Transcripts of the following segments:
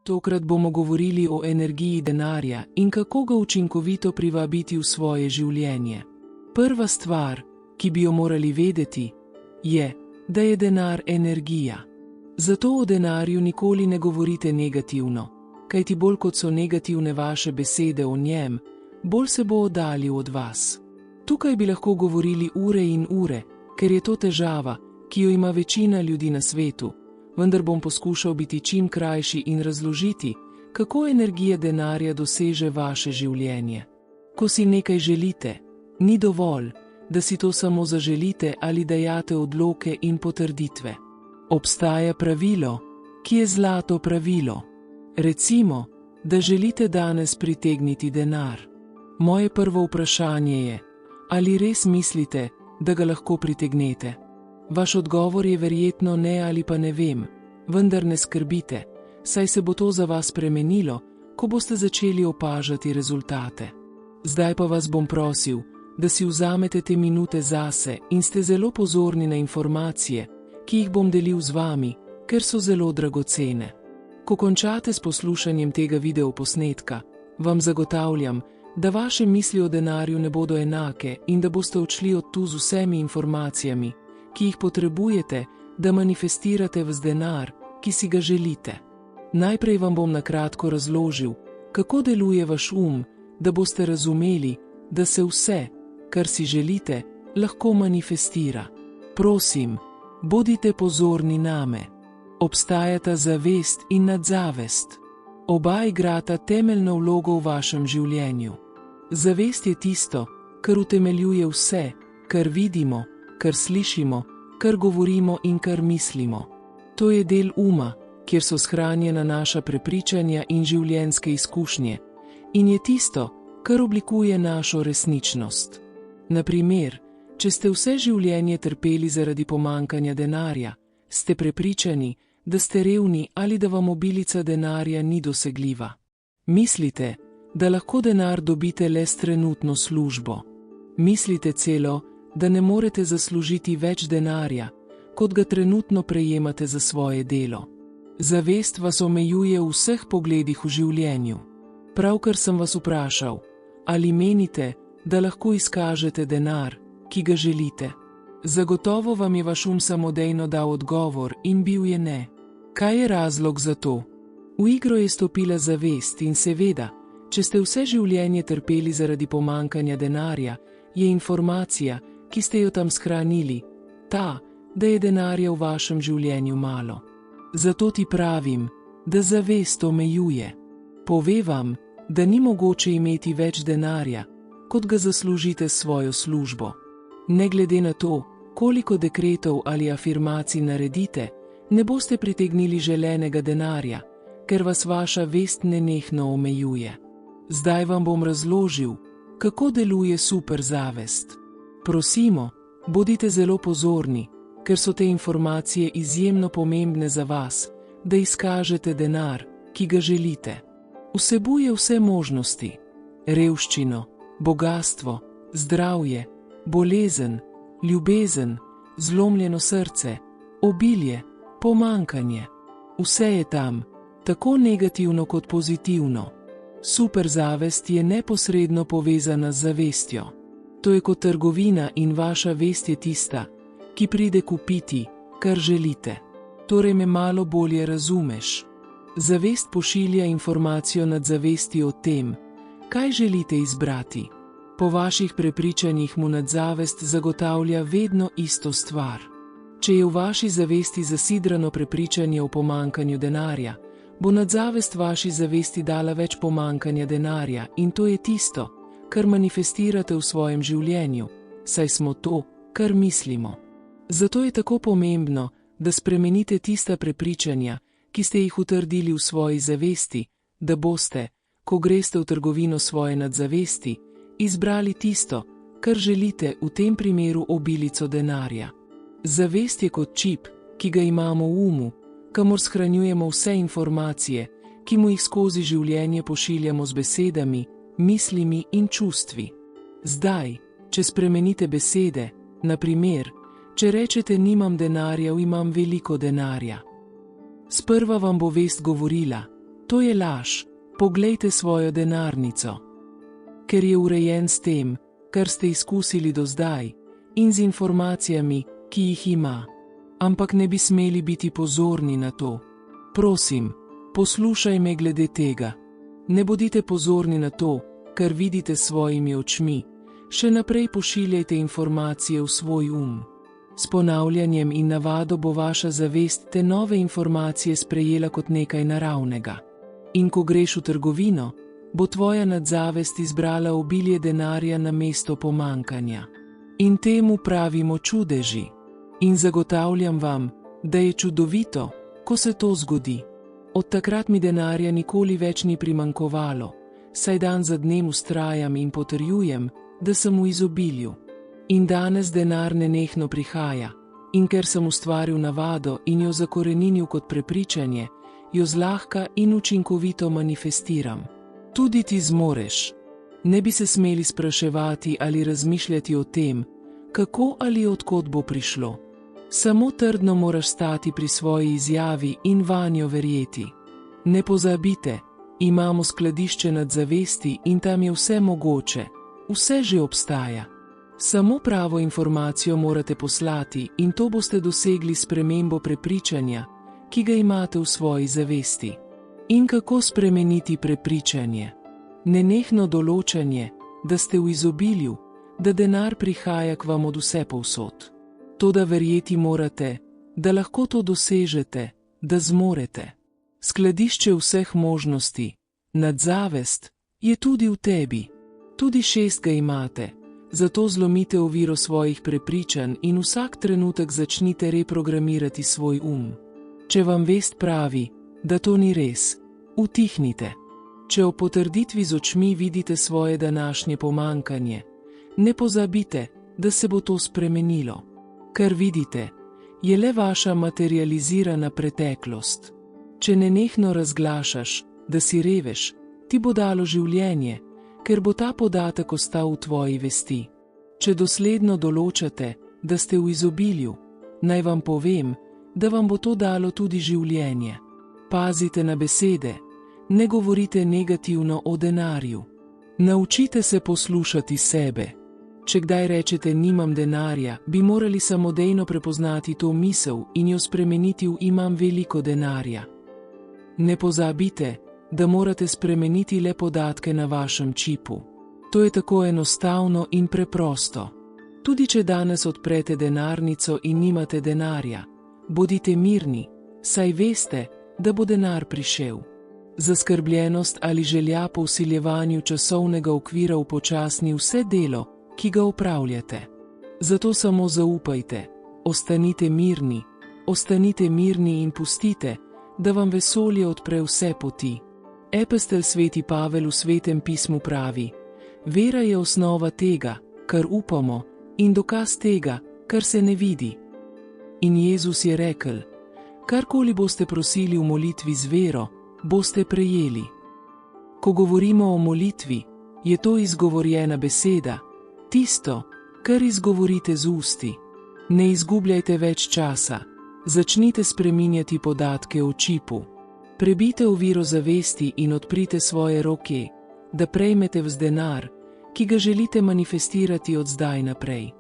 Tokrat bomo govorili o energiji denarja in kako ga učinkovito privabiti v svoje življenje. Prva stvar, ki bi jo morali vedeti, je, da je denar energija. Zato o denarju nikoli ne govorite negativno, kajti bolj kot so negativne vaše besede o njem, bolj se bo oddaljil od vas. Tukaj bi lahko govorili ure in ure, ker je to težava, ki jo ima večina ljudi na svetu, vendar bom poskušal biti čim krajši in razložiti, kako energija denarja doseže vaše življenje. Ko si nekaj želite, ni dovolj, da si to samo zaželite ali dajate odloke in potrditve. Obstaja pravilo, ki je zlato pravilo. Recimo, da želite danes pritegniti denar. Moje prvo vprašanje je, ali res mislite, da ga lahko pritegnete? Vaš odgovor je verjetno ne ali pa ne vem, vendar ne skrbite, saj se bo to za vas spremenilo, ko boste začeli opažati rezultate. Zdaj pa vas bom prosil, da si vzamete te minute zase in ste zelo pozorni na informacije, ki jih bom delil z vami, ker so zelo dragocene. Ko končate s poslušanjem tega videoposnetka, vam zagotavljam, da vaše misli o denarju ne bodo enake in da boste odšli od tu z vsemi informacijami, ki jih potrebujete, da manifestirate vz denar, ki si ga želite. Najprej vam bom na kratko razložil, kako deluje vaš da boste razumeli, da se vse, kar si želite, lahko manifestira. Prosim, bodite pozorni name. Obstajata zavest in nadzavest. Oba igrata temeljno vlogo v vašem življenju. Zavest je tisto, kar utemeljuje vse, kar vidimo, kar slišimo, kar govorimo in kar mislimo. To je del kjer so shranjena naša prepričanja in življenjske izkušnje, in je tisto, kar oblikuje našo resničnost. Na primer, če ste vse življenje trpeli zaradi pomanjkanja denarja, ste prepričani, da ste revni ali da vam obilica denarja ni dosegljiva. Mislite, da lahko denar dobite le s trenutno službo. Mislite celo, da ne morete zaslužiti več denarja, kot ga trenutno prejemate za svoje delo. Zavest vas omejuje v vseh pogledih v življenju. Pravkar sem vas vprašal, ali menite, da lahko izkažete denar, ki ga želite. Zagotovo vam je vaš samodejno dal odgovor in bil je ne. Kaj je razlog za to? V igro je stopila zavest in seveda, če ste vse življenje trpeli zaradi pomanjkanja denarja, je informacija, ki ste jo tam shranili, ta, da je denarja v vašem življenju malo. Zato ti pravim, da zavest omejuje. Pove vam, da ni mogoče imeti več denarja, kot ga zaslužite s svojo službo. Ne glede na to, koliko dekretov ali afirmacij naredite, ne boste pritegnili želenega denarja, ker vas vaša vest nenehno omejuje. Zdaj vam bom razložil, kako deluje superzavest. Prosimo, bodite zelo pozorni, ker so te informacije izjemno pomembne za vas, da izkažete denar, ki ga želite. Vsebuje vse možnosti: revščino, bogastvo, zdravje, bolezen, ljubezen, zlomljeno srce, obilje, pomanjkanje. Vse je tam, tako negativno kot pozitivno. Superzavest je neposredno povezana z zavestjo. To je kot trgovina in vaša vest je tista, ki pride kupiti, kar želite. Torej me malo bolje razumeš. Zavest pošilja informacijo nadzavesti o tem, kaj želite izbrati. Po vaših prepričanjih mu nadzavest zagotavlja vedno isto stvar. Če je v vaši zavesti zasidrano prepričanje o pomanjkanju denarja, bo nadzavest vaši zavesti dala več pomanjkanja denarja in to je tisto, kar manifestirate v svojem življenju, saj smo to, kar mislimo. Zato je tako pomembno, da spremenite tista prepričanja, ki ste jih utrdili v svoji zavesti, da boste, ko greste v trgovino svoje nadzavesti, izbrali tisto, kar želite, v tem primeru obilico denarja. Zavest je kot čip, ki ga imamo v kamor shranjujemo vse informacije, ki mu jih skozi življenje pošiljamo z besedami, mislimi in čustvi. Zdaj, če spremenite besede, na primer, če rečete nimam denarja, imam veliko denarja. Sprva vam bo vest govorila, To je laž, poglejte svojo denarnico. Ker je urejen s tem, kar ste izkusili do zdaj, in z informacijami, ki jih ima. Ampak ne bi smeli biti pozorni na to. Prosim, poslušaj me glede tega. Ne bodite pozorni na to, kar vidite s svojimi očmi. Še naprej pošiljajte informacije v svoj S ponavljanjem in navado bo vaša zavest te nove informacije sprejela kot nekaj naravnega. In ko greš v trgovino, bo tvoja nadzavest izbrala obilje denarja namesto pomanjkanja. In temu pravimo čudeži. In zagotavljam vam, da je čudovito, ko se to zgodi. Od takrat mi denarja nikoli več ni primanjkovalo, saj dan za dnem vztrajam in potrjujem, da sem v izobilju. In danes denar nenehno prihaja, in ker sem ustvaril navado in jo zakoreninil kot prepričanje, jo zlahka in učinkovito manifestiram. Tudi ti zmoreš. Ne bi se smeli spraševati ali razmišljati o tem, kako ali od kod bo prišlo. Samo trdno moraš stati pri svoji izjavi in vanjo verjeti. Ne pozabite, imamo skladišče nadzavesti in tam je vse mogoče, vse že obstaja. Samo pravo informacijo morate poslati in to boste dosegli s spremembo prepričanja, ki ga imate v svoji zavesti. In kako spremeniti prepričanje? Nenehno določanje, da ste v izobilju, da denar prihaja k vam od vsepovsod. Toda verjeti morate, da lahko to dosežete, da zmorete. Skladišče vseh možnosti, nadzavest, je tudi v tebi. Tudi 6 ga imate, zato zlomite oviro svojih prepričanj in vsak trenutek začnite reprogramirati svoj Če vam vest pravi, da to ni res, utihnite. Če o potrditvi z očmi vidite svoje današnje pomanjkanje, ne pozabite, da se bo to spremenilo. Kar vidite, je le vaša materializirana preteklost. Če nenehno razglašaš, da si revež, ti bo dalo življenje, ker bo ta podatek ostal v tvoji vesti. Če dosledno določate, da ste v izobilju, naj vam povem, da vam bo to dalo tudi življenje. Pazite na besede, ne govorite negativno o denarju. Naučite se poslušati sebe. Če kdaj rečete nimam denarja, bi morali samodejno prepoznati to misel in jo spremeniti v imam veliko denarja. Ne pozabite, da morate spremeniti le podatke na vašem čipu. To je tako enostavno in preprosto. Tudi če danes odprete denarnico in nimate denarja, bodite mirni, saj veste, da bo denar prišel. Zaskrbljenost ali želja po vsiljevanju časovnega okvira upočasni vse delo, ki ga opravljate. Zato samo zaupajte, ostanite mirni in pustite, da vam vesolje odpre vse poti. Epistel sveti Pavel v Svetem pismu pravi: vera je osnova tega, kar upamo, in dokaz tega, kar se ne vidi. In Jezus je rekel: karkoli boste prosili v molitvi z vero, boste prejeli. Ko govorimo o molitvi, je to izgovorjena beseda, tisto, kar izgovorite z usti. Ne izgubljajte več časa, začnite spreminjati podatke o čipu. Prebijte oviro zavesti in odprite svoje roke, da prejmete denar, ki ga želite manifestirati od zdaj naprej.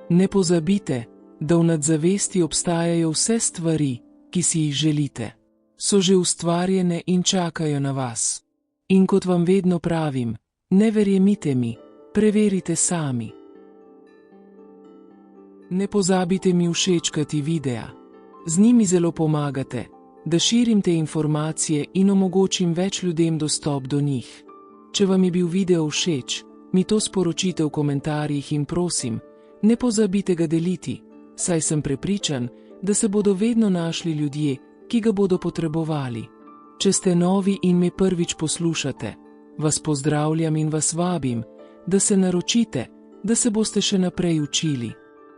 Ne pozabite, da v nadzavesti obstajajo vse stvari, ki si jih želite. So že ustvarjene in čakajo na vas. In kot vam vedno pravim, ne verjemite mi, preverite sami. Ne pozabite mi všečkati videa. Z njimi zelo pomagate, da širim te informacije in omogočim več ljudem dostop do njih. Če vam je bil video všeč, mi to sporočite v komentarjih in prosim, ne pozabite ga deliti, saj sem prepričan, da se bodo vedno našli ljudje, ki ga bodo potrebovali. Če ste novi in me prvič poslušate, vas pozdravljam in vas vabim, da se naročite, da se boste še naprej učili.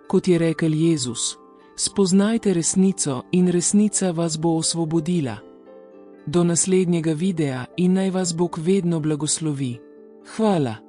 Kot je rekel Jezus, spoznajte resnico in resnica vas bo osvobodila. Do naslednjega videa in naj vas Bog vedno blagoslovi. Hvala.